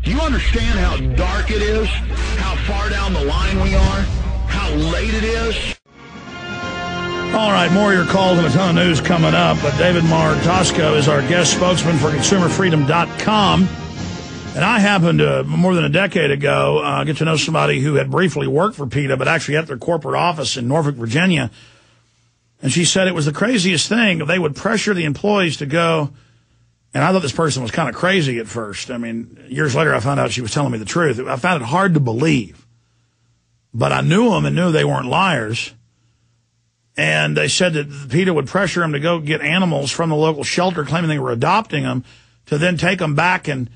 Do you understand how dark it is? How far down the line we are? How late it is? All right, more of your calls and a ton of news coming up. But David Martosko is our guest spokesman for ConsumerFreedom.com. And I happened to, more than a decade ago, get to know somebody who had briefly worked for Peta, but actually at their corporate office in Norfolk, Virginia. And she said it was the craziest thing. They would pressure the employees to go. And I thought this person was kind of crazy at first. I mean, years later, I found out she was telling me the truth. I found it hard to believe. But I knew them and knew they weren't liars. And they said that Peta would pressure them to go get animals from the local shelter, claiming they were adopting them, to then take them back, and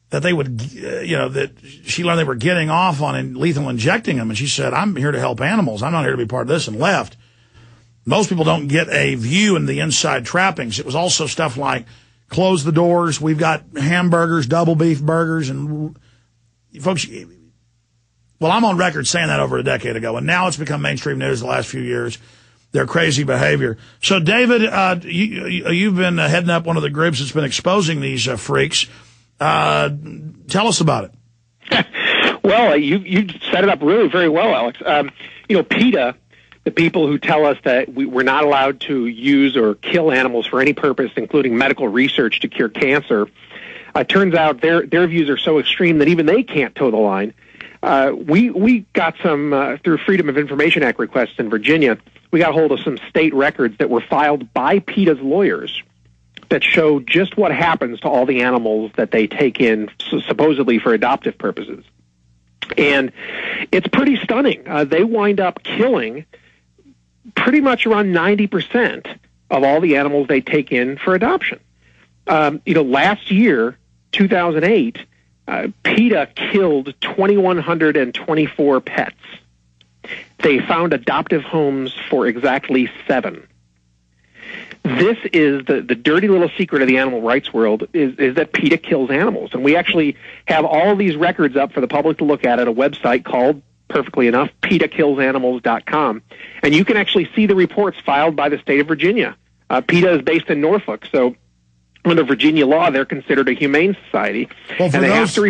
that they would, that she learned they were getting off on lethal injecting them. And she said, I'm here to help animals. I'm not here to be part of this, and left. Most people don't get a view in the inside trappings. It was also stuff like, close the doors. We've got hamburgers, double beef burgers, and folks, well, I'm on record saying that over a decade ago, and now it's become mainstream news the last few years. Their crazy behavior. So, David, you've been heading up one of the groups that's been exposing these freaks. Tell us about it. Well, you set it up really very well, Alex. PETA, the people who tell us that we're not allowed to use or kill animals for any purpose, including medical research to cure cancer, turns out their views are so extreme that even they can't toe the line. We got some, through Freedom of Information Act requests in Virginia, we got a hold of some state records that were filed by PETA's lawyers that show just what happens to all the animals that they take in supposedly for adoptive purposes. And it's pretty stunning. They wind up killing pretty much around 90% of all the animals they take in for adoption. Last year, 2008, PETA killed 2,124 pets. They found adoptive homes for exactly 7. This is the dirty little secret of the animal rights world, is that PETA kills animals. And we actually have all these records up for the public to look at a website called, perfectly enough, PETAKillsAnimals.com. And you can actually see the reports filed by the state of Virginia. PETA is based in Norfolk, so under Virginia law, they're considered a humane society. Well, and they have to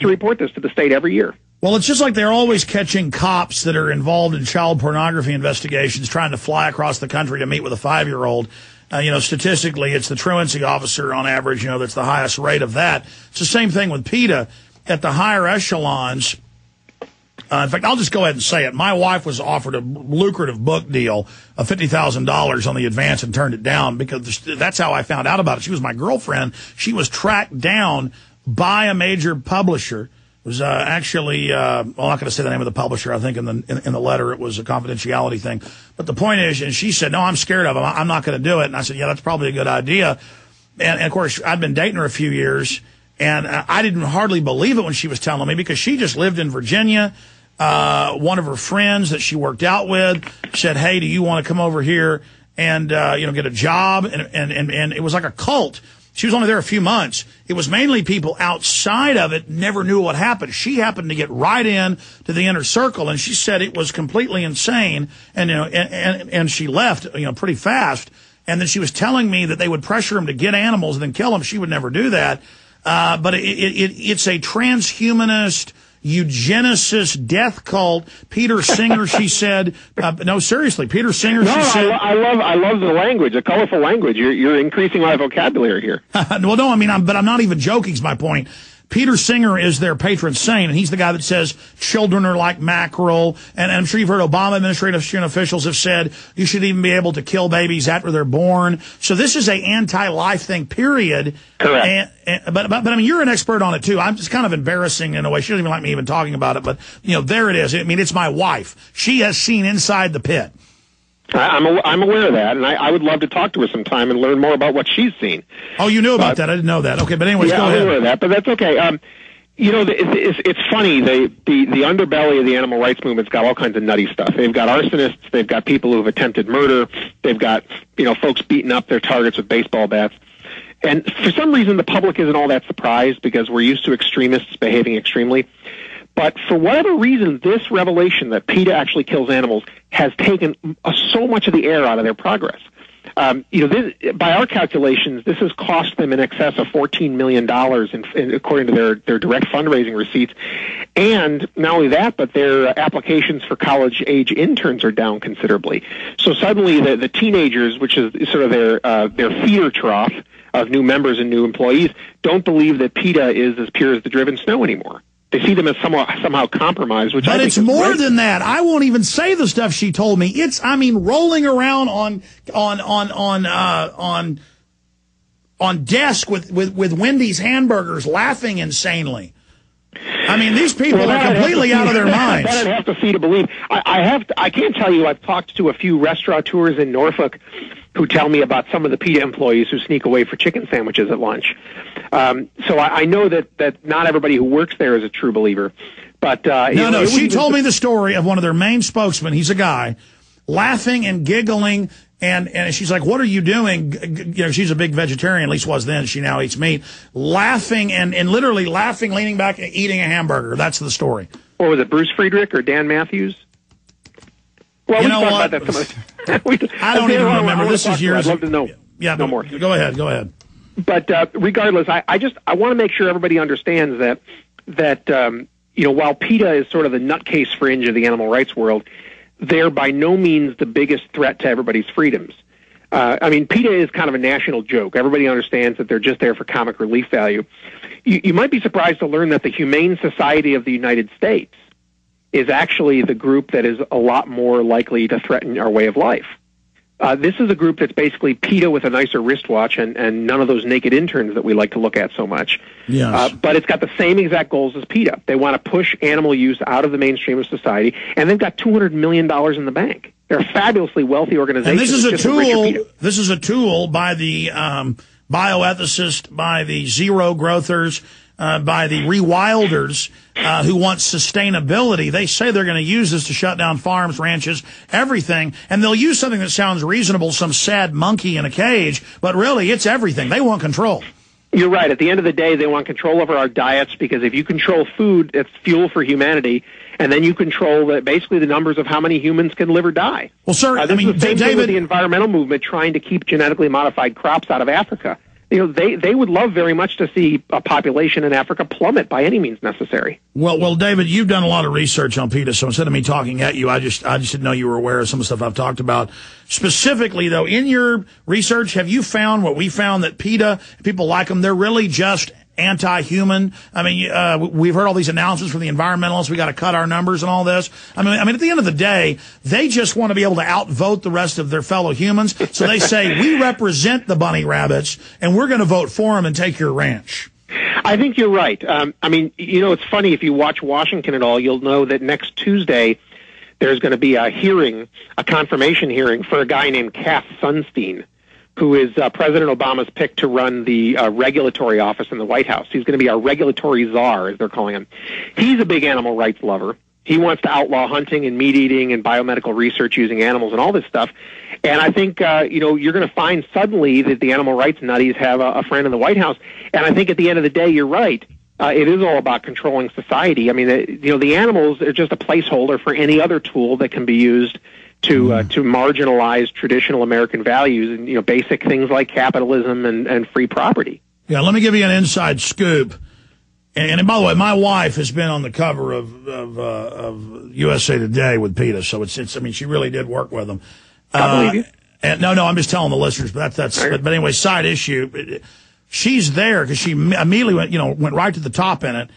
report this to the state every year. Well, it's just like they're always catching cops that are involved in child pornography investigations trying to fly across the country to meet with a 5-year-old. Statistically, it's the truancy officer on average, that's the highest rate of that. It's the same thing with PETA at the higher echelons. In fact, I'll just go ahead and say it. My wife was offered a lucrative book deal of $50,000 on the advance and turned it down because that's how I found out about it. She was my girlfriend. She was tracked down by a major publisher. It was actually, I'm not going to say the name of the publisher. I think in the letter it was a confidentiality thing. But the point is, and she said, no, I'm scared of him. I'm not going to do it. And I said, yeah, that's probably a good idea. And of course, I'd been dating her a few years, and I didn't hardly believe it when she was telling me because she just lived in Virginia. One of her friends that she worked out with said, hey, do you want to come over here and, get a job? And it was like a cult. She was only there a few months. It was mainly people outside of it never knew what happened. She happened to get right in to the inner circle, and she said it was completely insane. And, and she left, pretty fast. And then she was telling me that they would pressure him to get animals and then kill them. She would never do that. But it's a transhumanist, eugenicist death cult. Peter Singer, she said. No, seriously, Peter Singer. No, she said. I love the language, a colorful language. You're increasing my vocabulary here. Well, no, but I'm not even joking. Is my point. Peter Singer is their patron saint, and he's the guy that says children are like mackerel. And I'm sure you've heard Obama administration officials have said you should even be able to kill babies after they're born. So this is a anti-life thing, period. Correct. But I mean, you're an expert on it too. I'm just kind of embarrassing in a way. She doesn't even like me even talking about it. But there it is. I mean, it's my wife. She has seen inside the pit. I'm aware of that, and I would love to talk to her sometime and learn more about what she's seen. Oh, you knew about that? I didn't know that. Okay, but anyways, yeah, go ahead. I'm aware of that, but that's okay. It's funny. The underbelly of the animal rights movement's got all kinds of nutty stuff. They've got arsonists. They've got people who have attempted murder. They've got folks beating up their targets with baseball bats. And for some reason, the public isn't all that surprised because we're used to extremists behaving extremely. But for whatever reason, this revelation that PETA actually kills animals has taken so much of the air out of their progress. By our calculations, this has cost them in excess of $14 million according to their direct fundraising receipts. And not only that, but their applications for college-age interns are down considerably. So suddenly the teenagers, which is sort of their feeder trough of new members and new employees, don't believe that PETA is as pure as the driven snow anymore. They see them as somehow compromised, which I think is it's more great. than that. I won't even say the stuff she told me. It's, rolling around on desk with Wendy's hamburgers, laughing insanely. These people are completely out of their minds. That I'd have to see to believe. I can't tell you. I've talked to a few restaurateurs in Norfolk who tell me about some of the PETA employees who sneak away for chicken sandwiches at lunch. So I know that not everybody who works there is a true believer. But she told me the story of one of their main spokesmen. He's a guy laughing and giggling. And she's like, what are you doing? She's a big vegetarian, at least was then. She now eats meat. Laughing and literally laughing, leaning back, and eating a hamburger. That's the story. Or was it Bruce Friedrich or Dan Matthews? Well, you know what? About that I don't even remember. This is years. I'd love to know. Yeah, no more. Go ahead. But regardless, I want to make sure everybody understands that while PETA is sort of the nutcase fringe of the animal rights world, they're by no means the biggest threat to everybody's freedoms. PETA is kind of a national joke. Everybody understands that they're just there for comic relief value. You might be surprised to learn that the Humane Society of the United States is actually the group that is a lot more likely to threaten our way of life. This is a group that's basically PETA with a nicer wristwatch and none of those naked interns that we like to look at so much. Yes. But it's got the same exact goals as PETA. They want to push animal use out of the mainstream of society, and they've got $200 million in the bank. They're a fabulously wealthy organization. And this is a tool. This is a tool by the bioethicists, by the zero growthers, by the rewilders who want sustainability. They say they're going to use this to shut down farms, ranches, everything. And they'll use something that sounds reasonable, some sad monkey in a cage, but really it's everything. They want control. You're right. At the end of the day, they want control over our diets because if you control food, it's fuel for humanity. And then you control basically the numbers of how many humans can live or die. Well, sir, this is the same thing David, with the environmental movement trying to keep genetically modified crops out of Africa. They would love very much to see a population in Africa plummet by any means necessary. Well, David, you've done a lot of research on PETA, so instead of me talking at you, I just didn't know you were aware of some of the stuff I've talked about. Specifically, though, in your research, have you found what we found, that PETA, people like them, they're really just anti-human? We've heard all these announcements from the environmentalists. We got to cut our numbers and all this. At the end of the day, they just want to be able to outvote the rest of their fellow humans. So they say, we represent the bunny rabbits, and we're going to vote for them and take your ranch. I think you're right. It's funny, if you watch Washington at all, you'll know that next Tuesday there's going to be a confirmation hearing for a guy named Cass Sunstein, who is President Obama's pick to run the regulatory office in the White House. He's going to be our regulatory czar, as they're calling him. He's a big animal rights lover. He wants to outlaw hunting and meat eating and biomedical research using animals and all this stuff. And I think, you're going to find suddenly that the animal rights nutties have a friend in the White House. And I think at the end of the day, you're right. It is all about controlling society. The animals are just a placeholder for any other tool that can be used to marginalize traditional American values and basic things like capitalism and free property. Yeah, let me give you an inside scoop. And by the way, my wife has been on the cover of USA Today with PETA, so it's she really did work with them. I believe you. And no, I'm just telling the listeners, but but anyway, side issue. She's there because she immediately went right to the top in it,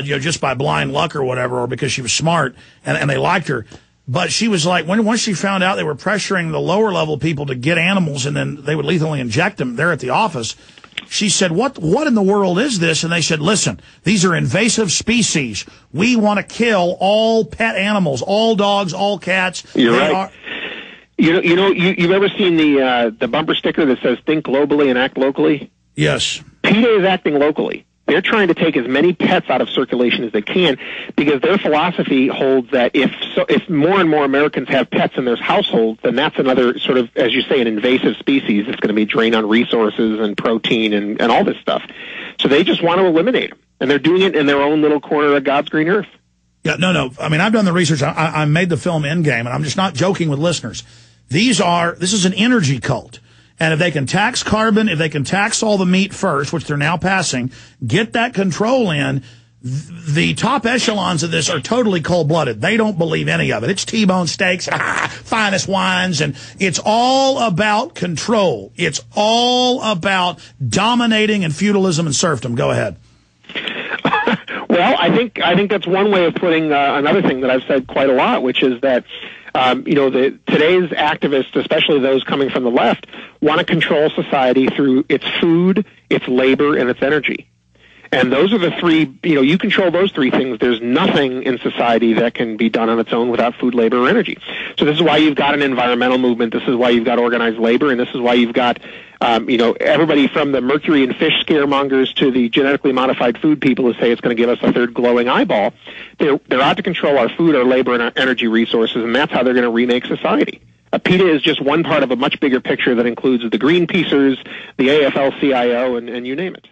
just by blind luck or whatever, or because she was smart and they liked her. But she was like, once she found out they were pressuring the lower level people to get animals and then they would lethally inject them there at the office, she said, what in the world is this? And they said, listen, these are invasive species. We want to kill all pet animals, all dogs, all cats. You're right. You've ever seen the bumper sticker that says "Think globally and act locally"? Yes. PETA is acting locally. They're trying to take as many pets out of circulation as they can because their philosophy holds that if more and more Americans have pets in their households, then that's another sort of, as you say, an invasive species that's going to be drained on resources and protein and all this stuff. So they just want to eliminate them, and they're doing it in their own little corner of God's green earth. Yeah, no. I've done the research. I made the film Endgame, and I'm just not joking with listeners. This is an energy cult. And if they can tax carbon, if they can tax all the meat first, which they're now passing, get that control in, the top echelons of this are totally cold-blooded. They don't believe any of it. It's T-bone steaks, finest wines, and it's all about control. It's all about dominating and feudalism and serfdom. Go ahead. Well, I think that's one way of putting another thing that I've said quite a lot, which is that today's activists, especially those coming from the left, want to control society through its food, its labor, and its energy. And those are the three, you control those three things. There's nothing in society that can be done on its own without food, labor, or energy. So this is why you've got an environmental movement. This is why you've got organized labor. And this is why you've got, everybody from the mercury and fish scaremongers to the genetically modified food people who say it's going to give us a third glowing eyeball. They're out to control our food, our labor, and our energy resources. And that's how they're going to remake society. PETA is just one part of a much bigger picture that includes the Greenpeacers, the AFL-CIO, and you name it.